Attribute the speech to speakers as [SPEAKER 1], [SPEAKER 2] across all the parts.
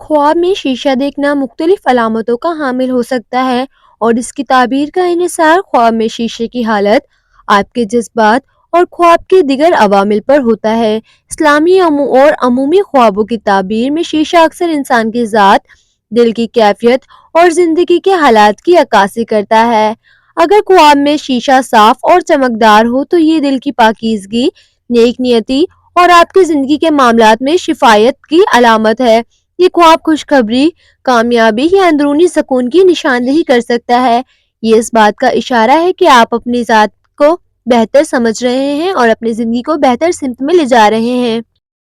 [SPEAKER 1] خواب میں شیشہ دیکھنا مختلف علامتوں کا حامل ہو سکتا ہے اور اس کی تعبیر کا انحصار خواب میں شیشے کی حالت، آپ کے جذبات اور خواب کے دیگر عوامل پر ہوتا ہے۔ اسلامی اور عمومی خوابوں کی تعبیر میں شیشہ اکثر انسان کی ذات، دل کی کیفیت اور زندگی کے حالات کی عکاسی کرتا ہے۔ اگر خواب میں شیشہ صاف اور چمکدار ہو تو یہ دل کی پاکیزگی، نیک نیتی اور آپ کی زندگی کے معاملات میں شفایت کی علامت ہے۔ یہ خواب خوشخبری، کامیابی یا اندرونی سکون کی نشاندہی کر سکتا ہے۔ یہ اس بات کا اشارہ ہے کہ آپ اپنی ذات کو بہتر سمجھ رہے ہیں اور اپنی زندگی کو بہتر سمت میں لے جا رہے ہیں۔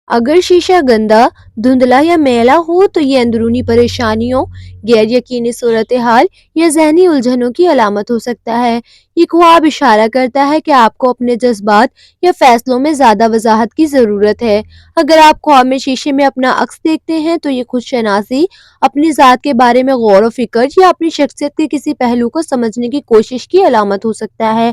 [SPEAKER 1] اگر شیشہ گندا، دھندلا یا میلا ہو تو یہ اندرونی پریشانیوں، غیر یقینی صورتحال یا ذہنی الجھنوں کی علامت ہو سکتا ہے۔ یہ خواب اشارہ کرتا ہے کہ آپ کو اپنے جذبات یا فیصلوں میں زیادہ وضاحت کی ضرورت ہے۔ اگر آپ خواب میں شیشے میں اپنا عکس دیکھتے ہیں تو یہ خود شناسی، اپنی ذات کے بارے میں غور و فکر یا اپنی شخصیت کے کسی پہلو کو سمجھنے کی کوشش کی علامت ہو سکتا ہے۔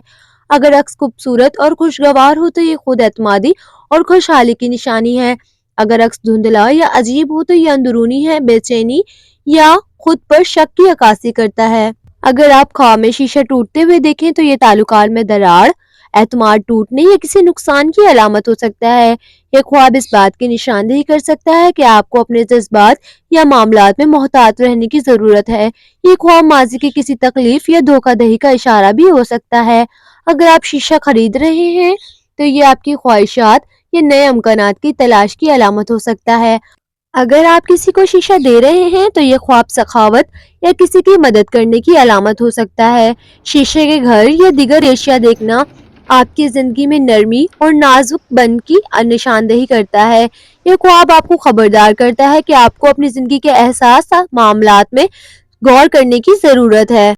[SPEAKER 1] اگر عکس خوبصورت اور خوشگوار ہو تو یہ خود اعتمادی اور خوشحالی کی نشانی ہے۔ اگر عکس دھندلا یا عجیب ہو تو یہ اندرونی ہے بے چینی یا خود پر شک کی عکاسی کرتا ہے۔ اگر آپ خواب میں شیشہ ٹوٹتے ہوئے دیکھیں تو یہ تعلقات میں دراڑ، اعتماد ٹوٹنے یا کسی نقصان کی علامت ہو سکتا ہے۔ یہ خواب اس بات کی نشاندہی کر سکتا ہے کہ آپ کو اپنے جذبات یا معاملات میں محتاط رہنے کی ضرورت ہے۔ یہ خواب ماضی کی کسی تکلیف یا دھوکہ دہی کا اشارہ بھی ہو سکتا ہے۔ اگر آپ شیشہ خرید رہے ہیں تو یہ آپ کی خواہشات یا نئے امکانات کی تلاش کی علامت ہو سکتا ہے۔ اگر آپ کسی کو شیشہ دے رہے ہیں تو یہ خواب سخاوت یا کسی کی مدد کرنے کی علامت ہو سکتا ہے۔ شیشے کے گھر یا دیگر اشیاء دیکھنا آپ کی زندگی میں نرمی اور نازک بن کی نشاندہی کرتا ہے۔ یہ خواب آپ کو خبردار کرتا ہے کہ آپ کو اپنی زندگی کے احساس معاملات میں غور کرنے کی ضرورت ہے۔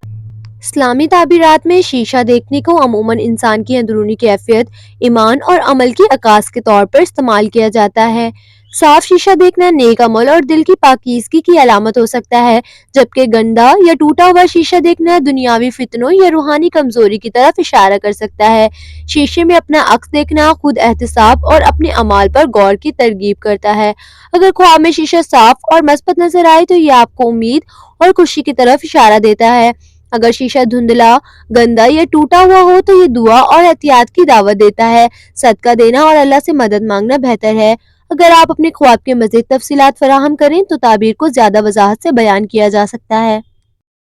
[SPEAKER 1] اسلامی تعبیرات میں شیشہ دیکھنے کو عموماً انسان کی اندرونی کیفیت، ایمان اور عمل کی عکاس کے طور پر استعمال کیا جاتا ہے۔ صاف شیشہ دیکھنا نیک عمل اور دل کی پاکیزگی کی علامت ہو سکتا ہے، جبکہ گندا یا ٹوٹا ہوا شیشہ دیکھنا دنیاوی فتنوں یا روحانی کمزوری کی طرف اشارہ کر سکتا ہے۔ شیشے میں اپنا عکس دیکھنا خود احتساب اور اپنے اعمال پر غور کی ترغیب کرتا ہے۔ اگر خواب میں شیشہ صاف اور مثبت نظر آئے تو یہ آپ کو امید اور خوشی کی طرف اشارہ دیتا ہے۔ اگر شیشہ دھندلا، گندا یا ٹوٹا ہوا ہو تو یہ دعا اور احتیاط کی دعوت دیتا ہے۔ صدقہ دینا اور اللہ سے مدد مانگنا بہتر ہے۔ اگر آپ اپنے خواب کے مزید تفصیلات فراہم کریں تو تعبیر کو زیادہ وضاحت سے بیان کیا جا سکتا ہے۔